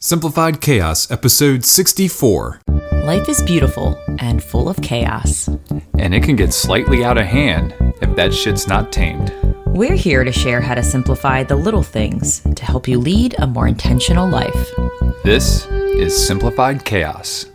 Simplified Chaos, episode 64. Life is beautiful and full of chaos. And it can get slightly out of hand if that shit's not tamed. We're here to share how to simplify the little things to help you lead a more intentional life. This is Simplified Chaos.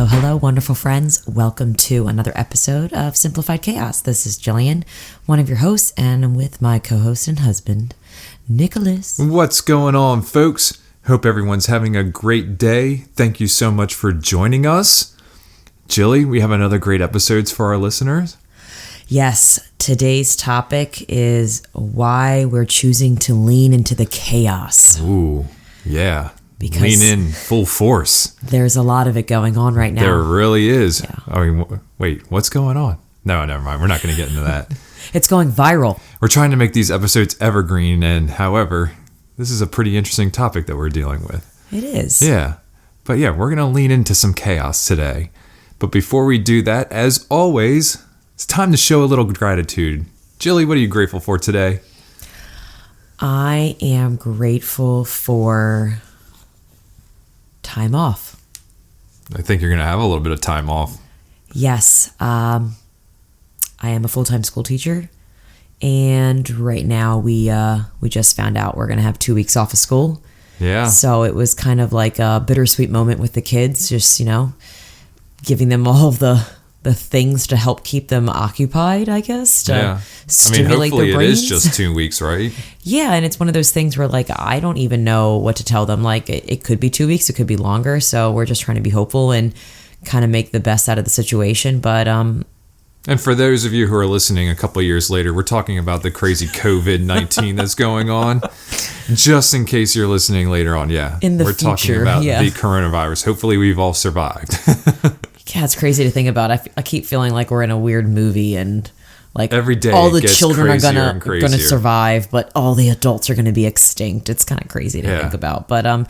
Hello, wonderful friends. Welcome to another episode of Simplified Chaos. This is Jillian, one of your hosts, and I'm with my co-host and husband, Nicholas. What's going on, folks? Hope everyone's having a great day. Thank you so much for joining us. Jilly, we have another great episodes for our listeners. Yes, today's topic is why we're choosing to lean into the chaos. Ooh, yeah. Because lean in full force. There's a lot of it going on right now. There really is. Yeah. I mean, wait, what's going on? No, never mind. We're not going to get into that. It's going viral. We're trying to make these episodes evergreen, and however, this is a pretty interesting topic that we're dealing with. It is. Yeah. But yeah, we're going to lean into some chaos today. But before we do that, as always, it's time to show a little gratitude. Jilly, what are you grateful for today? I am grateful for time off. I think you're going to have a little bit of time off. Yes. I am a full-time school teacher, and right now we just found out we're going to have 2 weeks off of school. Yeah. So it was kind of like a bittersweet moment with the kids, just, giving them all the things to help keep them occupied, I guess, to stimulate hopefully their brains. It is just 2 weeks, right? Yeah, and it's one of those things where, I don't even know what to tell them. It could be 2 weeks, it could be longer, so we're just trying to be hopeful and kind of make the best out of the situation, but... And for those of you who are listening a couple of years later, we're talking about the crazy COVID-19 that's going on. Just in case you're listening later on, yeah. In the we're future, talking about the coronavirus. Hopefully we've all survived. Yeah, it's crazy to think about. I keep feeling like we're in a weird movie, and every day all the children are gonna survive, but all the adults are gonna be extinct. It's kind of crazy to think about. But I'm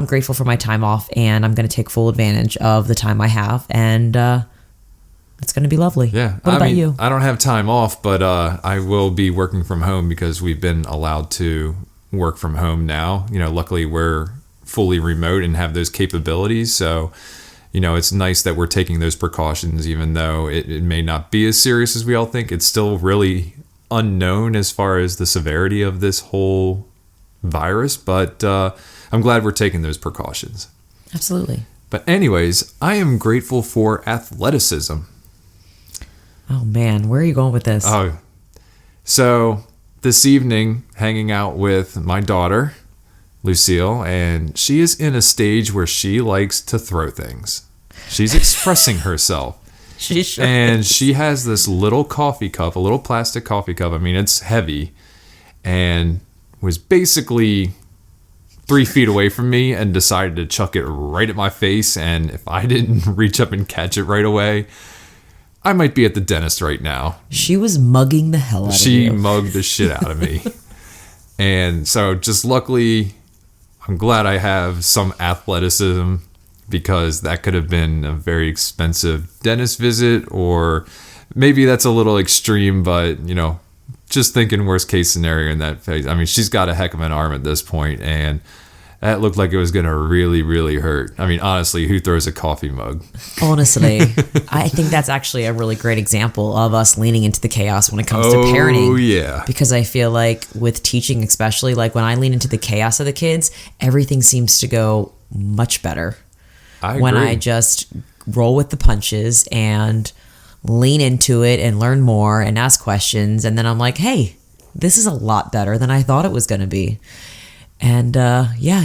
grateful for my time off, and I'm gonna take full advantage of the time I have, and it's gonna be lovely. Yeah. What about you? I don't have time off, but I will be working from home because we've been allowed to work from home now. Luckily we're fully remote and have those capabilities, so it's nice that we're taking those precautions, even though it may not be as serious as we all think. It's still really unknown as far as the severity of this whole virus, but I'm glad we're taking those precautions. Absolutely. But anyways, I am grateful for athleticism. Oh man, where are you going with this? So this evening, hanging out with my daughter, Lucille, and she is in a stage where she likes to throw things. She's expressing herself. She sure and is. She has this little coffee cup, a little plastic coffee cup. I mean, it's heavy, and was basically 3 feet away from me and decided to chuck it right at my face. And if I didn't reach up and catch it right away, I might be at the dentist right now. She was mugging the hell out of you. She mugged the shit out of me. And so just luckily, I'm glad I have some athleticism, because that could have been a very expensive dentist visit, or maybe that's a little extreme, but, just thinking worst case scenario in that phase. I mean, she's got a heck of an arm at this point, and that looked like it was going to really, really hurt. I mean, honestly, who throws a coffee mug? Honestly, I think that's actually a really great example of us leaning into the chaos when it comes to parenting. Oh, yeah. Because I feel like with teaching especially, when I lean into the chaos of the kids, everything seems to go much better. I agree. When I just roll with the punches and lean into it and learn more and ask questions, and then I'm like, hey, this is a lot better than I thought it was going to be. And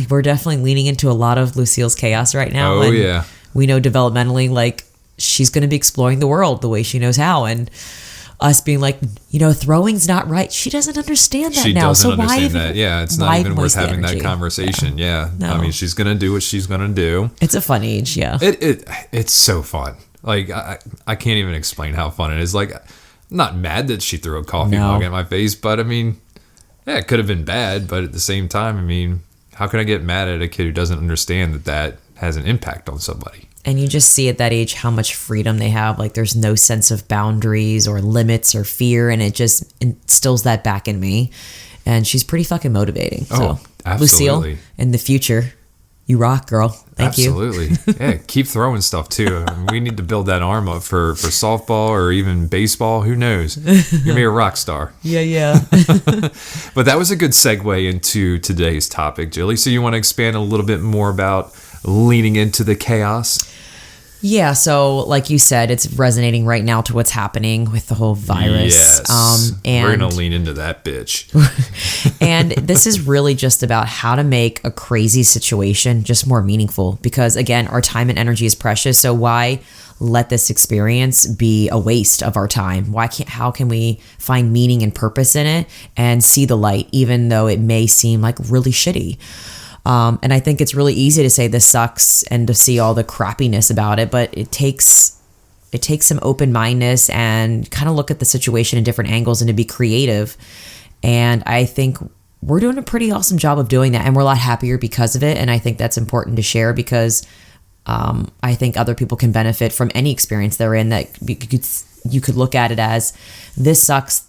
we're definitely leaning into a lot of Lucille's chaos right now. Oh, and yeah. We know developmentally, she's going to be exploring the world the way she knows how. And us being like, throwing's not right. She doesn't understand that she now. Doesn't so understand why that. Yeah, it's not even worth having that conversation. Yeah. No. I mean, she's going to do what she's going to do. It's a fun age, yeah. It's so fun. I can't even explain how fun it is. I'm not mad that she threw a coffee mug at my face, but I mean, yeah, it could have been bad, but at the same time, I mean, how can I get mad at a kid who doesn't understand that has an impact on somebody? And you just see at that age how much freedom they have. Like there's no sense of boundaries or limits or fear. And it just instills that back in me. And she's pretty fucking motivating. Oh, so, absolutely. Lucille, in the future, you rock, girl. Thank you. Absolutely. Yeah, keep throwing stuff too. I mean, we need to build that arm up for softball or even baseball. Who knows? You're a rock star. Yeah. But that was a good segue into today's topic, Jilly. So you want to expand a little bit more about leaning into the chaos? Yeah, so like you said, it's resonating right now to what's happening with the whole virus. Yes. And we're going to lean into that bitch. and this is really just about how to make a crazy situation just more meaningful. Because again, our time and energy is precious. So why let this experience be a waste of our time? How can we find meaning and purpose in it and see the light, even though it may seem like really shitty? And I think it's really easy to say this sucks and to see all the crappiness about it, but it takes some open-mindedness and kind of look at the situation in different angles and to be creative. And I think we're doing a pretty awesome job of doing that, and we're a lot happier because of it. And I think that's important to share because I think other people can benefit from any experience they're in. That you could look at it as, this sucks.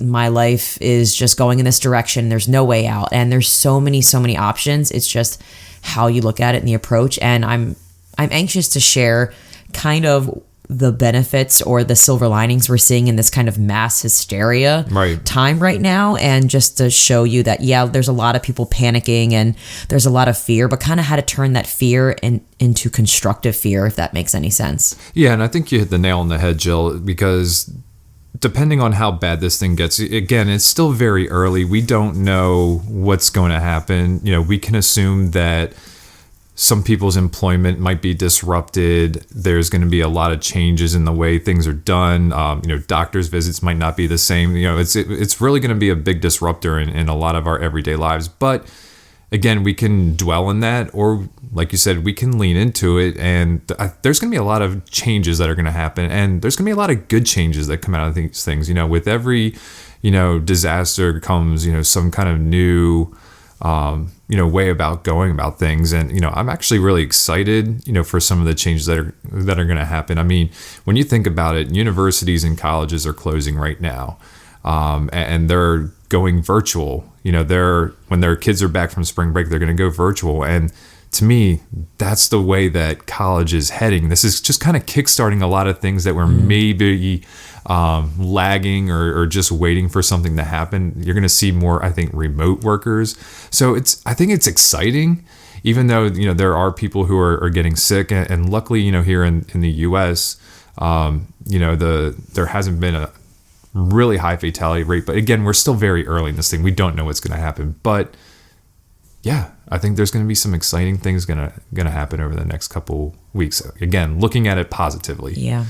My life is just going in this direction. There's no way out. And there's so many options. It's just how you look at it and the approach. And I'm anxious to share kind of the benefits or the silver linings we're seeing in this kind of mass hysteria time right now. And just to show you that, yeah, there's a lot of people panicking and there's a lot of fear, but kind of how to turn that fear into constructive fear, if that makes any sense. Yeah, and I think you hit the nail on the head, Jill, because depending on how bad this thing gets, again, it's still very early. We don't know what's going to happen. You know, we can assume that some people's employment might be disrupted. There's going to be a lot of changes in the way things are done. Doctors' visits might not be the same. It's really going to be a big disruptor in a lot of our everyday lives. But again, we can dwell in that, or like you said, we can lean into it. And there's going to be a lot of changes that are going to happen, and there's going to be a lot of good changes that come out of these things. With every disaster comes some kind of new way about going about things. And I'm actually really excited for some of the changes that are going to happen. I mean, when you think about it, universities and colleges are closing right now, and they're going virtual. When their kids are back from spring break, they're going to go virtual. And to me, that's the way that college is heading. This is just kind of kickstarting a lot of things that were maybe lagging or just waiting for something to happen. You're going to see more, I think, remote workers. So I think it's exciting, even though there are people who are getting sick. And luckily, here in the U.S., there hasn't been a really high fatality rate. But again, we're still very early in this thing. We don't know what's going to happen. But yeah, I think there's going to be some exciting things going to happen over the next couple weeks. Again, looking at it positively. Yeah.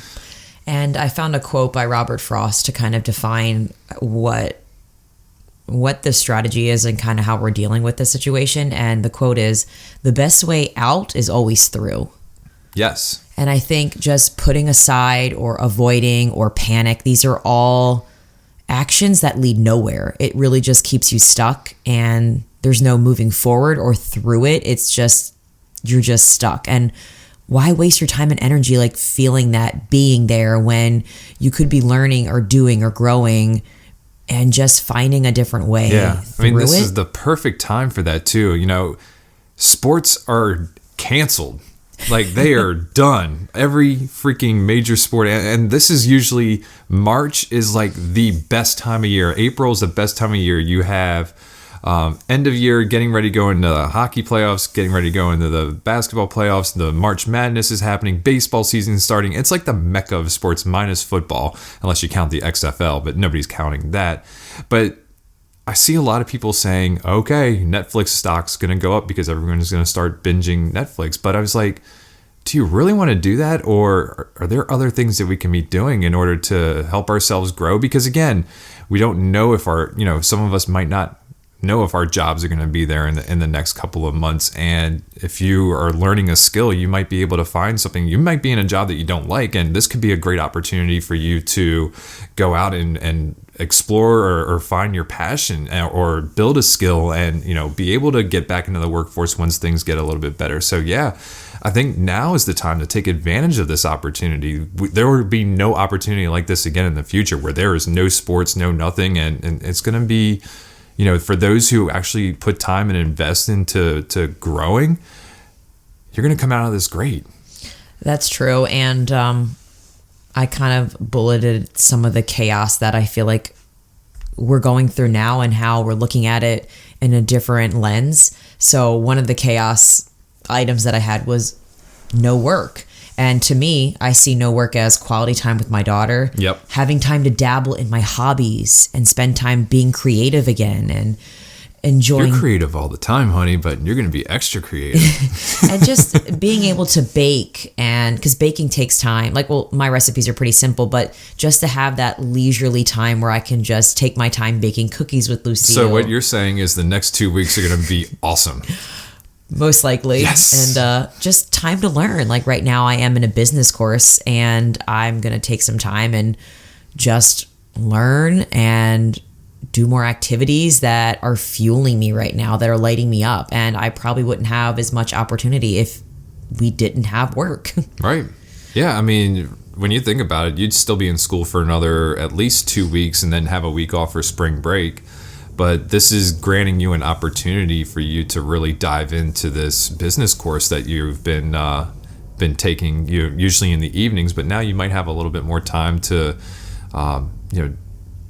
And I found a quote by Robert Frost to kind of define what the strategy is and kind of how we're dealing with the situation. And the quote is, "The best way out is always through." Yes. And I think just putting aside or avoiding or panic, these are all actions that lead nowhere. It really just keeps you stuck, and there's no moving forward or through it. It's just, you're just stuck. And why waste your time and energy like feeling that, being there, when you could be learning or doing or growing and just finding a different way? Yeah. I mean, this is the perfect time for that too. Sports are canceled. Like, they are done. Every freaking major sport. And this is usually, March is like the best time of year. April is the best time of year. You have end of year, getting ready to go into the hockey playoffs, getting ready to go into the basketball playoffs. The March Madness is happening. Baseball season is starting. It's like the mecca of sports, minus football, unless you count the XFL, but nobody's counting that. But I see a lot of people saying, okay, Netflix stock's going to go up because everyone's going to start binging Netflix. But I was like, do you really want to do that? Or are there other things that we can be doing in order to help ourselves grow? Because again, we don't know if some of us might not know if our jobs are going to be there in the next couple of months. And if you are learning a skill, you might be able to find something. You might be in a job that you don't like, and this could be a great opportunity for you to go out and explore or find your passion or build a skill and, be able to get back into the workforce once things get a little bit better. So yeah, I think now is the time to take advantage of this opportunity. There will be no opportunity like this again in the future where there is no sports, no nothing. And it's going to be, for those who actually put time and invest into growing, you're going to come out of this great. That's true. And I kind of bulleted some of the chaos that I feel like we're going through now and how we're looking at it in a different lens. So one of the chaos items that I had was no work. And to me, I see no work as quality time with my daughter. Yep. Having time to dabble in my hobbies and spend time being creative again and enjoying. You're creative all the time, honey, but you're going to be extra creative. And just being able to bake, and because baking takes time. My recipes are pretty simple, but just to have that leisurely time where I can just take my time baking cookies with Lucille. So what you're saying is the next 2 weeks are going to be awesome. Most likely. Yes. And just time to learn. Like right now I am in a business course and I'm going to take some time and just learn and do more activities that are fueling me right now, that are lighting me up. And I probably wouldn't have as much opportunity if we didn't have work. Right. Yeah. I mean, when you think about it, you'd still be in school for another at least 2 weeks and then have a week off for spring break. But this is granting you an opportunity for you to really dive into this business course that you've been taking, usually in the evenings. But now you might have a little bit more time to,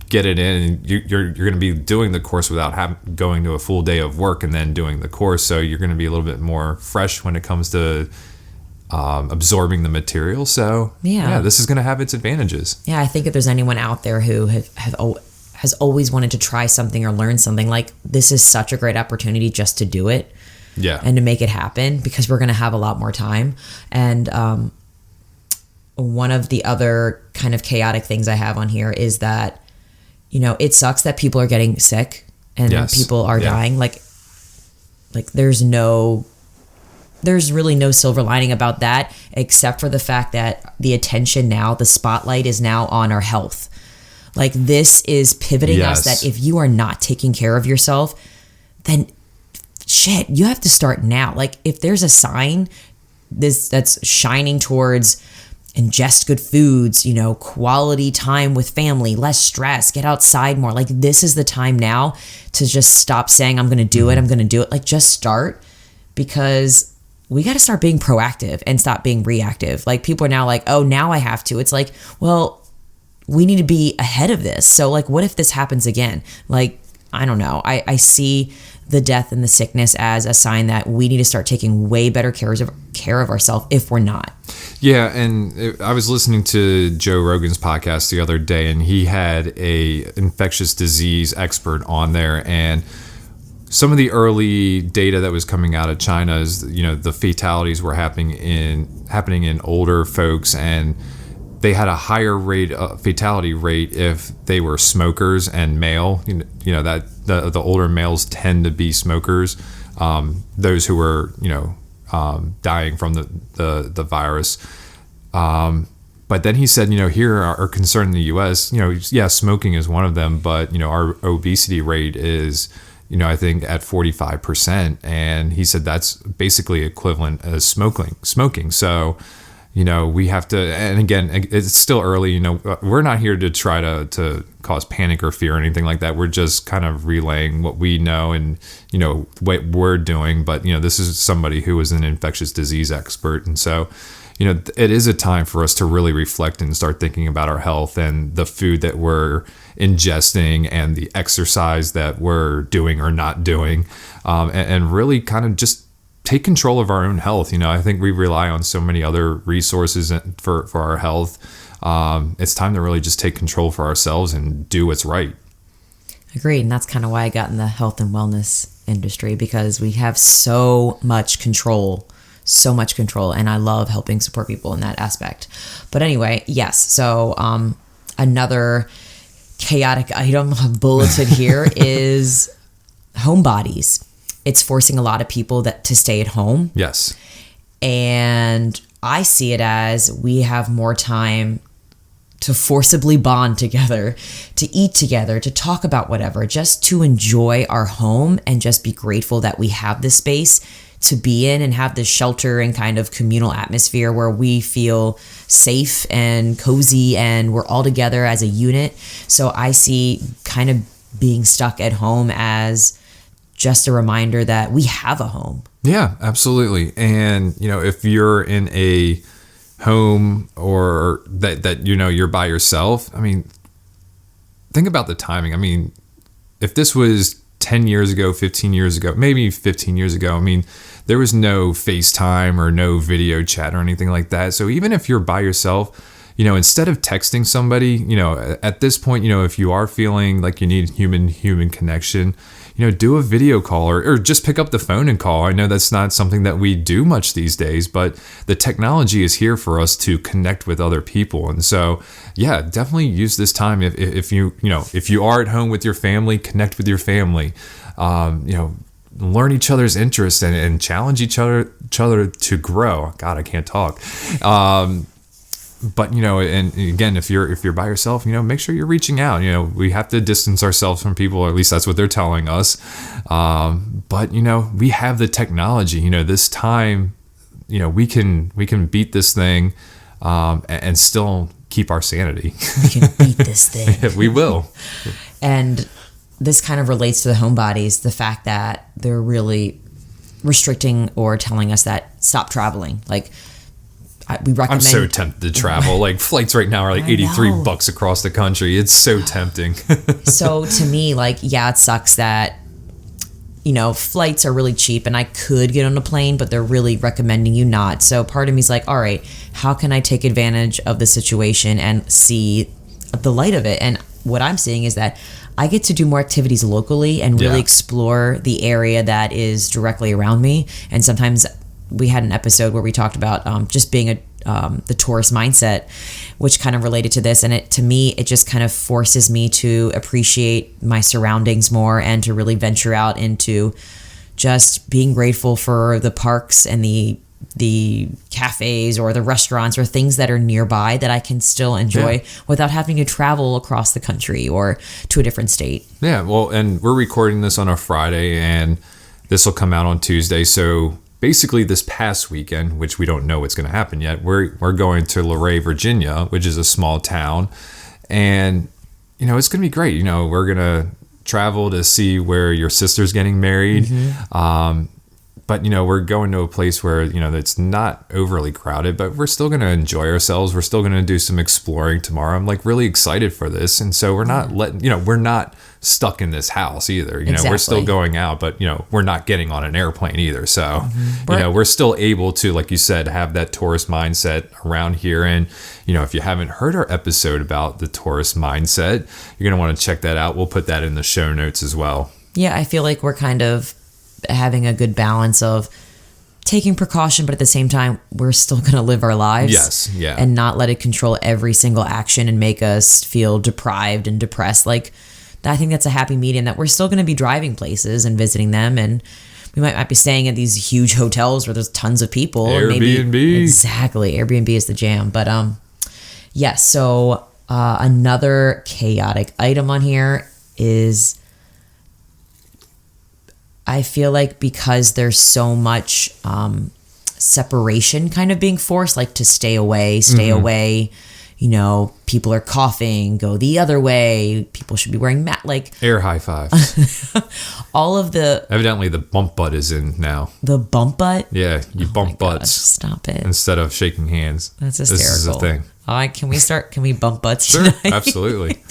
get it in. And you're going to be doing the course without going to a full day of work and then doing the course. So you're going to be a little bit more fresh when it comes to absorbing the material. So yeah, this is going to have its advantages. Yeah, I think if there's anyone out there who has always wanted to try something or learn something, like this is such a great opportunity just to do it. Yeah. And to make it happen, because we're going to have a lot more time. And one of the other kind of chaotic things I have on here is that, it sucks that people are getting sick and people are dying. Like there's really no silver lining about that, except for the fact that the attention now, the spotlight is now on our health. Like this is pivoting us that if you are not taking care of yourself, then shit, you have to start now. Like if there's a sign that's shining towards ingest good foods, quality time with family, less stress, get outside more. Like this is the time now to just stop saying, I'm going to do it. I'm going to do it. Like just start, because we got to start being proactive and stop being reactive. Like people are now like, oh, now I have to. It's like, well, we need to be ahead of this. So like, what if this happens again? Like, I don't know. I see the death and the sickness as a sign that we need to start taking way better care of ourselves if we're not. Yeah. And I was listening to Joe Rogan's podcast the other day, and he had a infectious disease expert on there. And some of the early data that was coming out of China is, the fatalities were happening in older folks, and they had a higher fatality rate if they were smokers and male. That the older males tend to be smokers. Those who were dying from the virus. But then he said, here our concern in the U.S. Smoking is one of them, but our obesity rate is I think at 45%, and he said that's basically equivalent as smoking. So. We have to, and again, it's still early, we're not here to try to cause panic or fear or anything like that. We're just kind of relaying what we know and, what we're doing. But, this is somebody who is an infectious disease expert. And so, it is a time for us to really reflect and start thinking about our health and the food that we're ingesting and the exercise that we're doing or not doing, and really kind of just take control of our own health. I think we rely on so many other resources for our health. It's time to really just take control for ourselves and do what's right. Agreed. And that's kind of why I got in the health and wellness industry, because we have so much control. And I love helping support people in that aspect. But anyway, yes. So another chaotic item bulleted here is homebodies. It's forcing a lot of people to stay at home. Yes. And I see it as we have more time to forcibly bond together, to eat together, to talk about whatever, just to enjoy our home and just be grateful that we have this space to be in and have this shelter and kind of communal atmosphere where we feel safe and cozy and we're all together as a unit. So I see kind of being stuck at home as just a reminder that we have a home. Yeah, absolutely. And, if you're in a home or that you're by yourself, I mean, think about the timing. I mean, if this was 10 years ago, 15 years ago, maybe 15 years ago, I mean, there was no FaceTime or no video chat or anything like that. So even if you're by yourself, instead of texting somebody, at this point, if you are feeling like you need human connection, do a video call or just pick up the phone and call. I know that's not something that we do much these days, but the technology is here for us to connect with other people. And so, yeah, definitely use this time. If you are at home with your family, connect with your family, learn each other's interests and challenge each other to grow. God, I can't talk. But and again, if you're by yourself, make sure you're reaching out. We have to distance ourselves from people, or at least that's what they're telling us. But we have the technology. This time, we can beat this thing, and still keep our sanity. We can beat this thing. We will. And this kind of relates to the homebodies, the fact that they're really restricting or telling us that stop traveling. Like, we recommend. I'm so tempted to travel. Like, flights right now are like $83 across the country. It's so tempting. So to me, like, yeah, it sucks that, flights are really cheap and I could get on a plane, but they're really recommending you not. So part of me is like, all right, how can I take advantage of the situation and see the light of it? And what I'm seeing is that I get to do more activities locally and really explore the area that is directly around me. And sometimes we had an episode where we talked about just being the tourist mindset, which kind of related to this. And to me, it just kind of forces me to appreciate my surroundings more and to really venture out into just being grateful for the parks and the cafes or the restaurants or things that are nearby that I can still enjoy without having to travel across the country or to a different state. Yeah, well, and we're recording this on a Friday and this will come out on Tuesday. So basically this past weekend, which we don't know what's going to happen yet, we're going to Luray, Virginia, which is a small town. And, it's going to be great. We're going to travel to see where your sister's getting married. Mm-hmm. But, we're going to a place where, it's not overly crowded, but we're still going to enjoy ourselves. We're still going to do some exploring tomorrow. I'm like really excited for this. And so we're not we're not stuck in this house either. We're still going out, but, we're not getting on an airplane either. So, we're still able to, like you said, have that tourist mindset around here. And, if you haven't heard our episode about the tourist mindset, you're going to want to check that out. We'll put that in the show notes as well. Yeah, I feel like we're kind of having a good balance of taking precaution, but at the same time, we're still going to live our lives. Yes, yeah. And not let it control every single action and make us feel deprived and depressed. Like, I think that's a happy medium, that we're still going to be driving places and visiting them, and we might be staying at these huge hotels where there's tons of people. Airbnb. Exactly. Airbnb is the jam. But yes, so another chaotic item on here is, I feel like because there's so much separation kind of being forced, like to stay away. People are coughing, go the other way. People should be wearing air high fives. All of the... Evidently the bump butt is in now. The bump butt? Yeah, you bump butts. Gosh, stop it. Instead of shaking hands. That's hysterical. This is a thing. Can we bump butts sure, tonight? Absolutely.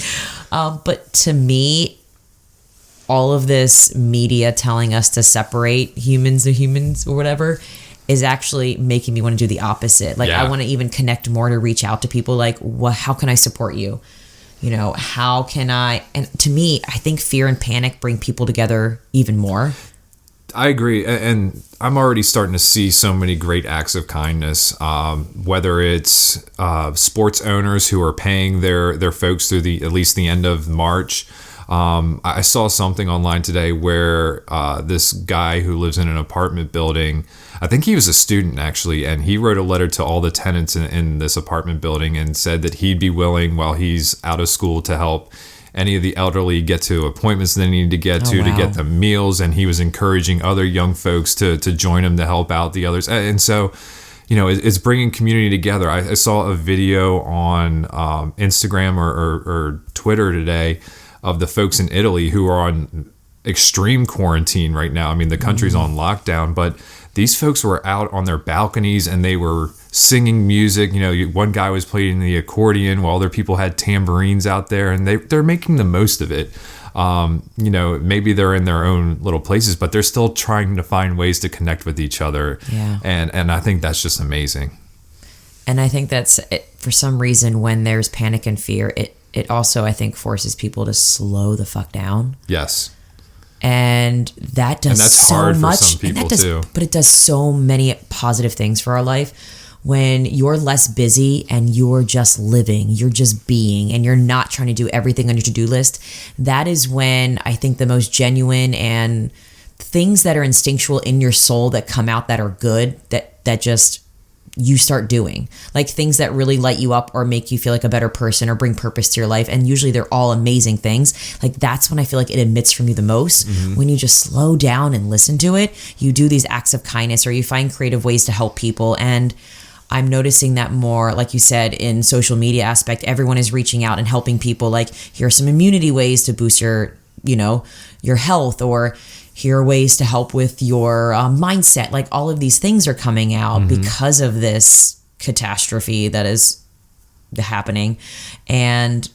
But to me, all of this media telling us to separate humans to humans or whatever is actually making me want to do the opposite. Like, I want to even connect more, to reach out to people. Like, how can I support you? How can I? And to me, I think fear and panic bring people together even more. I agree. And I'm already starting to see so many great acts of kindness, whether it's sports owners who are paying their folks through at least the end of March. I saw something online today where this guy who lives in an apartment building, I think he was a student actually, and he wrote a letter to all the tenants in this apartment building and said that he'd be willing while he's out of school to help any of the elderly get to appointments they need to get to get them meals. And he was encouraging other young folks to join him to help out the others. And so, it's bringing community together. I saw a video on Instagram or Twitter today of the folks in Italy who are on extreme quarantine right now. I mean, the country's on lockdown, but these folks were out on their balconies and they were singing music. One guy was playing the accordion while other people had tambourines out there, and they're making the most of it. Maybe they're in their own little places, but they're still trying to find ways to connect with each other. Yeah. And I think that's just amazing. And I think that's for some reason when there's panic and fear, it also, I think, forces people to slow the fuck down. Yes. And that does that's so hard much. for some people too. But it does so many positive things for our life. When you're less busy and you're just living, you're just being, and you're not trying to do everything on your to-do list, that is when I think the most genuine and things that are instinctual in your soul that come out that are good, that just you start doing. Like things that really light you up or make you feel like a better person or bring purpose to your life. And usually they're all amazing things. Like that's when I feel like it emits from you the most. When you just slow down and listen to it, you do these acts of kindness or you find creative ways to help people. And I'm noticing that more, like you said, in social media aspect, everyone is reaching out and helping people. Like, here are some immunity ways to boost your health, or here are ways to help with your mindset. Like all of these things are coming out because of this catastrophe that is happening. And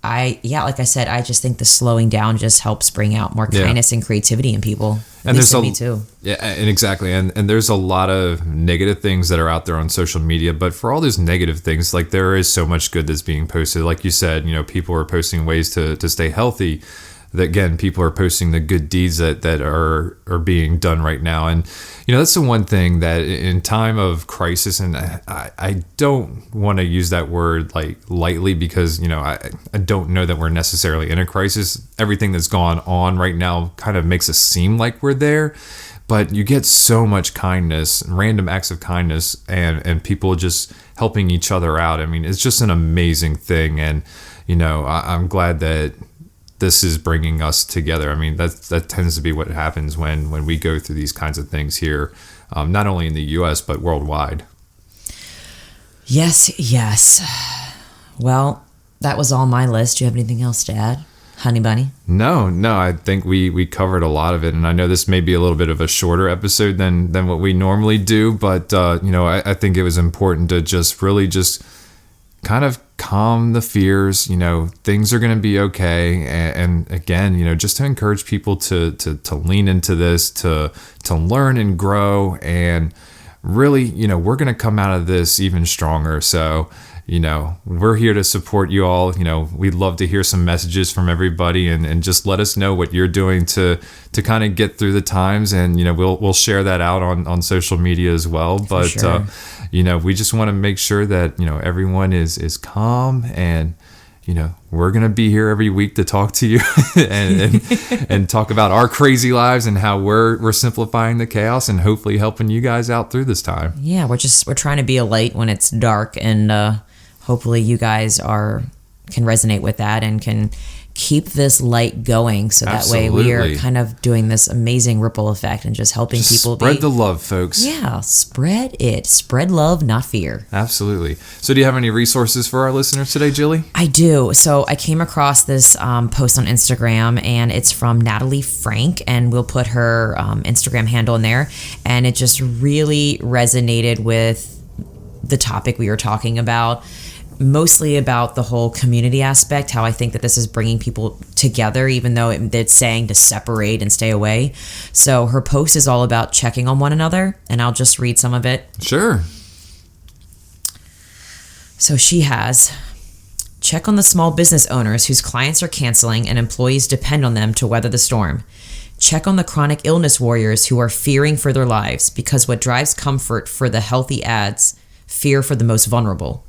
like I said, I just think the slowing down just helps bring out more kindness and creativity in people. And there's me too. Yeah, and exactly. And there's a lot of negative things that are out there on social media, but for all those negative things, like there is so much good that's being posted. Like you said, people are posting ways to stay healthy. That again, people are posting the good deeds that are being done right now. And that's the one thing that in time of crisis, and I don't want to use that word like lightly, because I don't know that we're necessarily in a crisis. Everything that's gone on right now kind of makes us seem like we're there, but you get so much kindness, random acts of kindness, and people just helping each other out. I mean, it's just an amazing thing. And I'm glad that this is bringing us together. I mean, that tends to be what happens when we go through these kinds of things here, not only in the U.S., but worldwide. Yes. Well, that was all my list. Do you have anything else to add, honey bunny? No, I think we covered a lot of it. And I know this may be a little bit of a shorter episode than what we normally do, but, I think it was important to just kind of calm the fears. Things are going to be okay. And again, just to encourage people to lean into this, to learn and grow, and really, we're going to come out of this even stronger. So, we're here to support you all. We'd love to hear some messages from everybody, and just let us know what you're doing to kind of get through the times. And, we'll share that out on social media as well. But, sure. We just want to make sure that, everyone is calm, and, we're going to be here every week to talk to you and talk about our crazy lives and how we're simplifying the chaos and hopefully helping you guys out through this time. Yeah, we're trying to be a light when it's dark, and hopefully you guys can resonate with that and can keep this light going, so that way we are kind of doing this amazing ripple effect and just helping people spread the love, folks. Yeah, spread love, not fear. Absolutely. So do you have any resources for our listeners today, Jilly? I do. So I came across this post on Instagram, and it's from Natalie Frank, and we'll put her Instagram handle in there, and it just really resonated with the topic we were talking about. Mostly about the whole community aspect, how I think that this is bringing people together, even though it's saying to separate and stay away. So her post is all about checking on one another, and I'll just read some of it. Sure. So she has, check on the small business owners whose clients are canceling and employees depend on them to weather the storm. Check on the chronic illness warriors who are fearing for their lives, because what drives comfort for the healthy adds fear for the most vulnerable.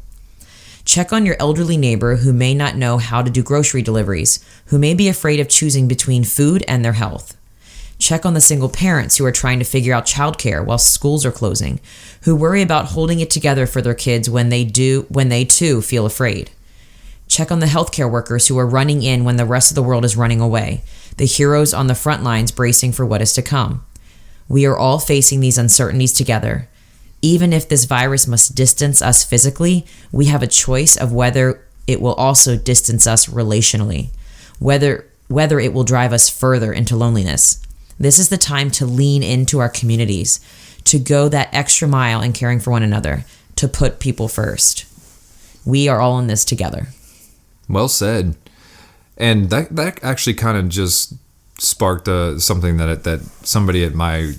Check on your elderly neighbor who may not know how to do grocery deliveries, who may be afraid of choosing between food and their health. Check on the single parents who are trying to figure out childcare while schools are closing, who worry about holding it together for their kids when they too feel afraid. Check on the healthcare workers who are running in when the rest of the world is running away, the heroes on the front lines bracing for what is to come. We are all facing these uncertainties together. Even if this virus must distance us physically, we have a choice of whether it will also distance us relationally, whether it will drive us further into loneliness. This is the time to lean into our communities, to go that extra mile in caring for one another, to put people first. We are all in this together. Well said. And that actually kind of just sparked something that somebody at my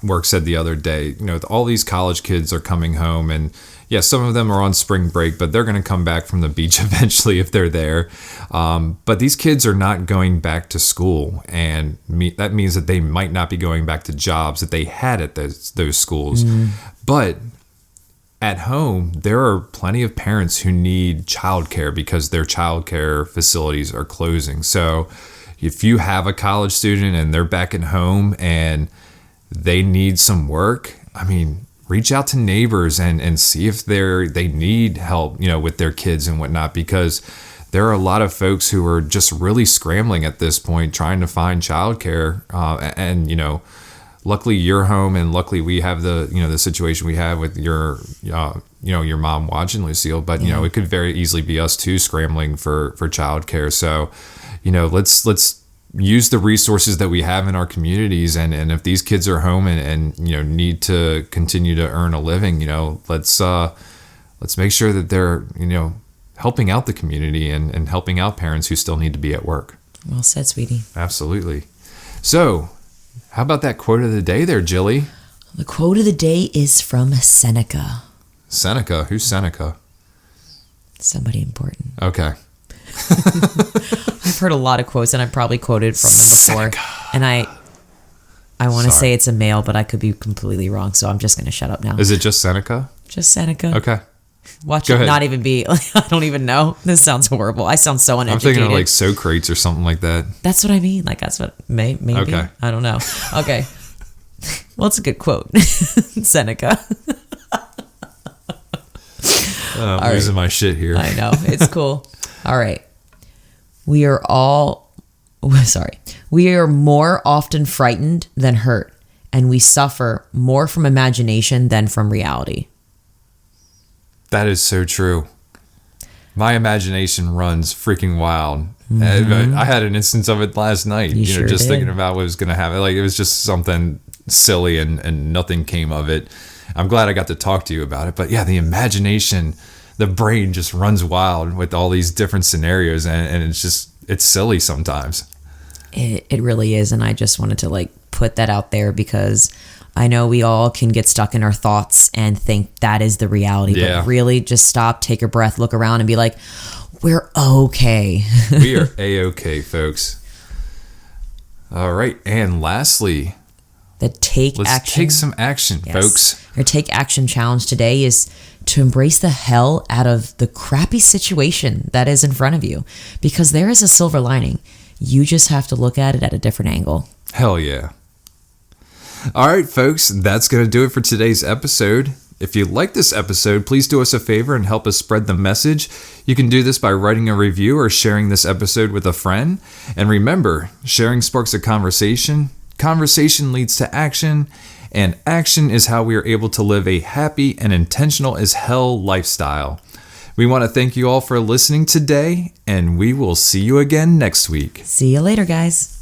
work said the other day. You know, all these college kids are coming home, and yeah, some of them are on spring break, but they're going to come back from the beach eventually if they're there. But these kids are not going back to school, and that means that they might not be going back to jobs that they had at those schools. But at home, there are plenty of parents who need childcare because their childcare facilities are closing. So if you have a college student and they're back at home and they need some work, I mean, reach out to neighbors and see if they need help, you know, with their kids and whatnot, because there are a lot of folks who are just really scrambling at this point trying to find childcare. And, you know, luckily you're home, and luckily we have the situation we have with your mom watching, Lucille, but you know, it could very easily be us too scrambling for childcare. So, you know, let's use the resources that we have in our communities, and if these kids are home and you know, need to continue to earn a living, you know, let's make sure that they're, you know, helping out the community and helping out parents who still need to be at work. Well said, sweetie. Absolutely. So how about that quote of the day there, Jilly? The quote of the day is from Seneca. Seneca? Who's Seneca? Somebody important. Okay. I've heard a lot of quotes, and I've probably quoted from them before. Seneca. And I want to say it's a male, but I could be completely wrong, so I'm just going to shut up now. Is it just Seneca? Just Seneca. Okay. Watch Go it ahead. not even be, I don't even know. This sounds horrible. I sound so I'm uneducated. thinking of like Socrates or something like that. That's what I mean. Like, that's what, maybe. Okay. I don't know. Okay. Well, it's a good quote. Seneca. I'm losing my shit here. I know. It's cool. All right. We are more often frightened than hurt, and we suffer more from imagination than from reality. That is so true. My imagination runs freaking wild. I had an instance of it last night. You sure just did. thinking about what was going to happen. Like, it was just something silly and nothing came of it. I'm glad I got to talk to you about it. But yeah, the imagination, the brain just runs wild with all these different scenarios, and it's silly sometimes. It really is, and I just wanted to like put that out there because I know we all can get stuck in our thoughts and think that is the reality. Yeah. But really, just stop, take a breath, look around, and be like, we're okay. We are A-okay, folks. All right, and lastly, Let's take some action, Yes. folks. Our Take Action Challenge today is to embrace the hell out of the crappy situation that is in front of you, because there is a silver lining. You just have to look at it at a different angle. Hell yeah. All right, folks, that's going to do it for today's episode. If you like this episode, please do us a favor and help us spread the message. You can do this by writing a review or sharing this episode with a friend. And remember, sharing sparks a conversation, conversation leads to action, and action is how we are able to live a happy and intentional as hell lifestyle. We want to thank you all for listening today, and we will see you again next week. See you later, guys.